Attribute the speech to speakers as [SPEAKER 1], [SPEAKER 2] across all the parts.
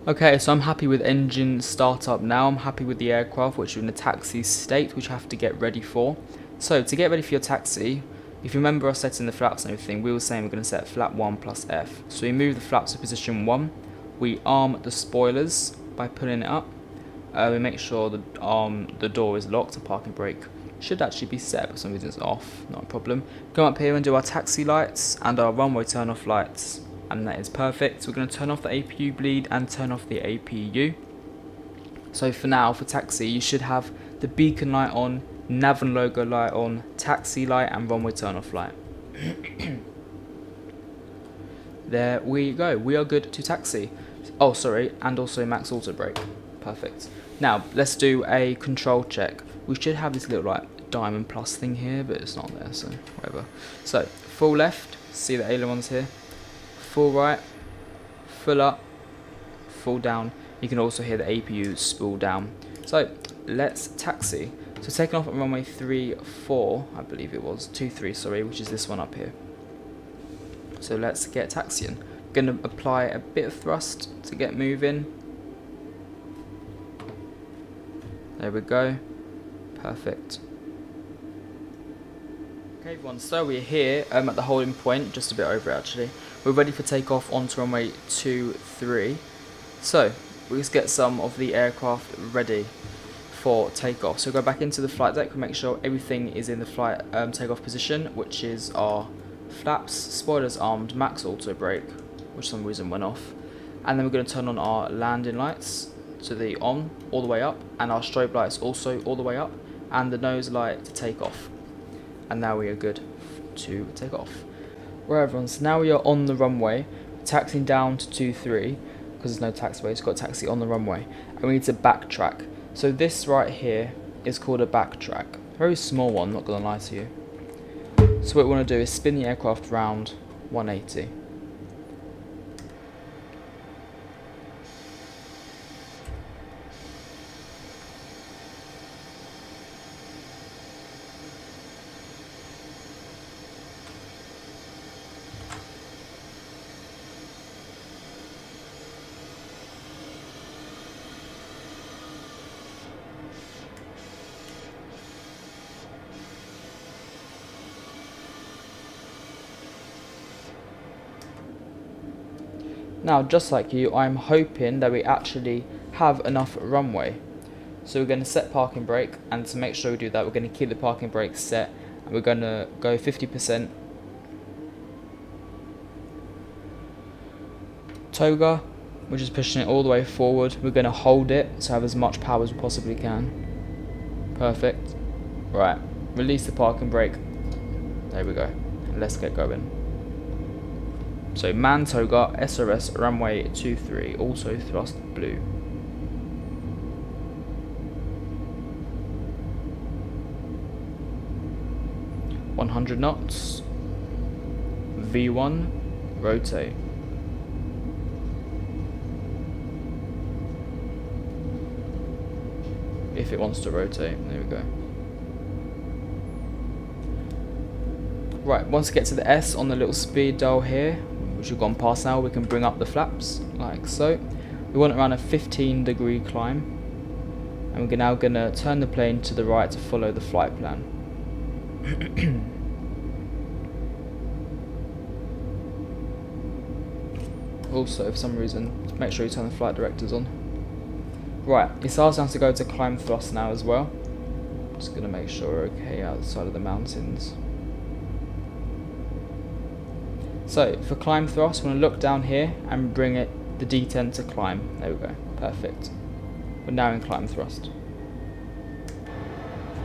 [SPEAKER 1] Okay, so I'm happy with engine startup now. I'm happy with the aircraft, which are in a taxi state, which I have to get ready for. So to get ready for your taxi, if you remember us setting the flaps and everything, we were saying we're going to set flap 1 plus F. So we move the flaps to position 1. We arm the spoilers by pulling it up. We make sure the door is locked. The parking brake should actually be set, but for some reason it's off. Not a problem. Come up here and do our taxi lights and our runway turn off lights. And that is perfect. So we're going to turn off the APU bleed and turn off the APU. So for now, for taxi, you should have the beacon light on, nav and logo light on, taxi light and runway turn off light. There we go. We are good to taxi. Oh, sorry, and also max auto brake. Perfect. Now let's do a control check. We should have this little like diamond plus thing here, but it's not there, so whatever. So full left, see the ailerons here. Full right, full up, full down. You can also hear the APU spool down. So let's taxi. So taking off at runway 34, I believe it was 23, sorry, which is this one up here. So let's get taxiing. Going to apply a bit of thrust to get moving. There we go. Perfect. Okay everyone, so we're here at the holding point, just a bit over actually. We're ready for takeoff onto runway 23. So we'll just get some of the aircraft ready for takeoff. So go back into the flight deck, we'll make sure everything is in the flight takeoff position, which is our flaps, spoilers armed, max auto brake, which for some reason went off. And then we're going to turn on our landing lights to the on, all the way up, and our strobe lights also all the way up, and the nose light to take off. And now we are good to take off. Right everyone, so now we are on the runway, taxiing down to 23, because there's no taxiway, it's got a taxi on the runway, and we need to backtrack. So this right here is called a backtrack. Very small one, not gonna lie to you. So what we want to do is spin the aircraft round 180. Now, just like you, I'm hoping that we actually have enough runway. So we're going to set parking brake, and to make sure we do that, we're going to keep the parking brake set, and we're going to go 50%. Toga, we're just pushing it all the way forward. We're going to hold it to have as much power as we possibly can. Perfect. Right, release the parking brake. There we go. Let's get going. So man toga, SRS, runway 23, also thrust blue. (100 knots). V1, rotate. If it wants to rotate, there we go. Right, once we get to the S on the little speed dial here, which we've gone past now, we can bring up the flaps like so. We want it around a 15-degree climb, and we're now going to turn the plane to the right to follow the flight plan. Also, for some reason, make sure you turn the flight directors on. Right, it's our chance to go to climb thrust now as well. Just going to make sure we're okay outside of the mountains. So for climb thrust, we're going to look down here and bring it the D10 to climb. There we go. Perfect. We're now in climb thrust.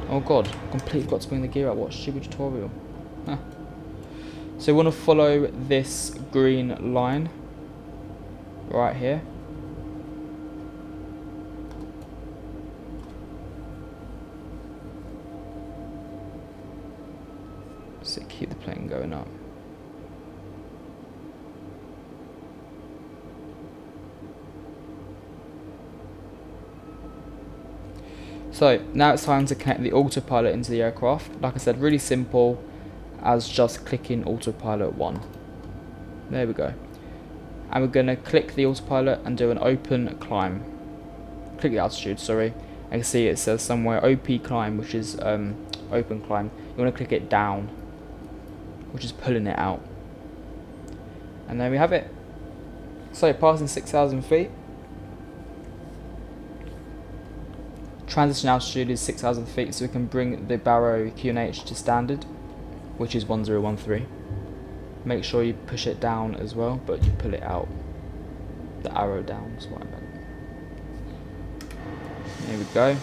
[SPEAKER 1] Oh god, completely forgot to bring the gear up. What a stupid tutorial. Huh. So we want to follow this green line right here. So keep the plane going up. So now it's time to connect the autopilot into the aircraft. Like I said, really simple as just clicking autopilot 1. There we go. and we're going to click the autopilot and do an open climb. Click the altitude, sorry. And you can see it says somewhere OP climb, which is open climb. You want to click it down, which is pulling it out. And there we have it. So passing 6,000 feet. Transition altitude is 6,000 feet, so we can bring the Barrow QNH to standard, which is 1013. Make sure you push it down as well, but you pull it out. The arrow down is what I meant. Here we go.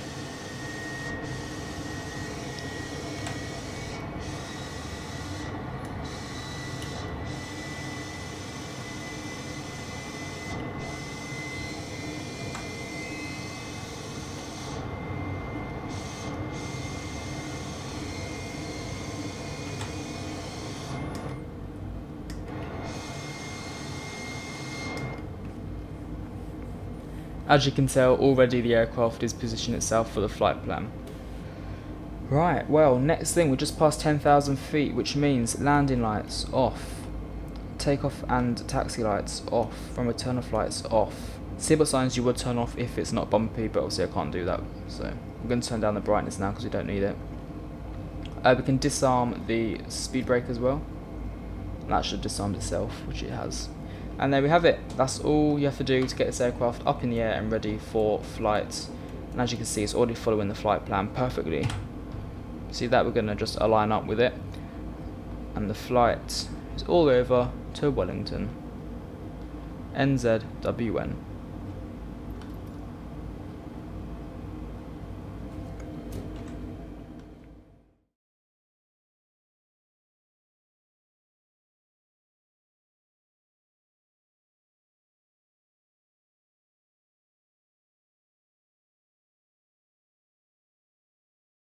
[SPEAKER 1] As you can tell, already the aircraft is positioning itself for the flight plan. Right, well, next thing, we just passed 10,000 feet, which means landing lights off, takeoff and taxi lights off, from return of lights off. Seatbelt signs you would turn off if it's not bumpy, but obviously I can't do that, so I'm going to turn down the brightness now because we don't need it. We can disarm the speed brake as well. That should disarm itself, which it has. And there we have it. That's all you have to do to get this aircraft up in the air and ready for flight. And as you can see, it's already following the flight plan perfectly. See that? We're going to just align up with it. And the flight is all over to Wellington. NZWN.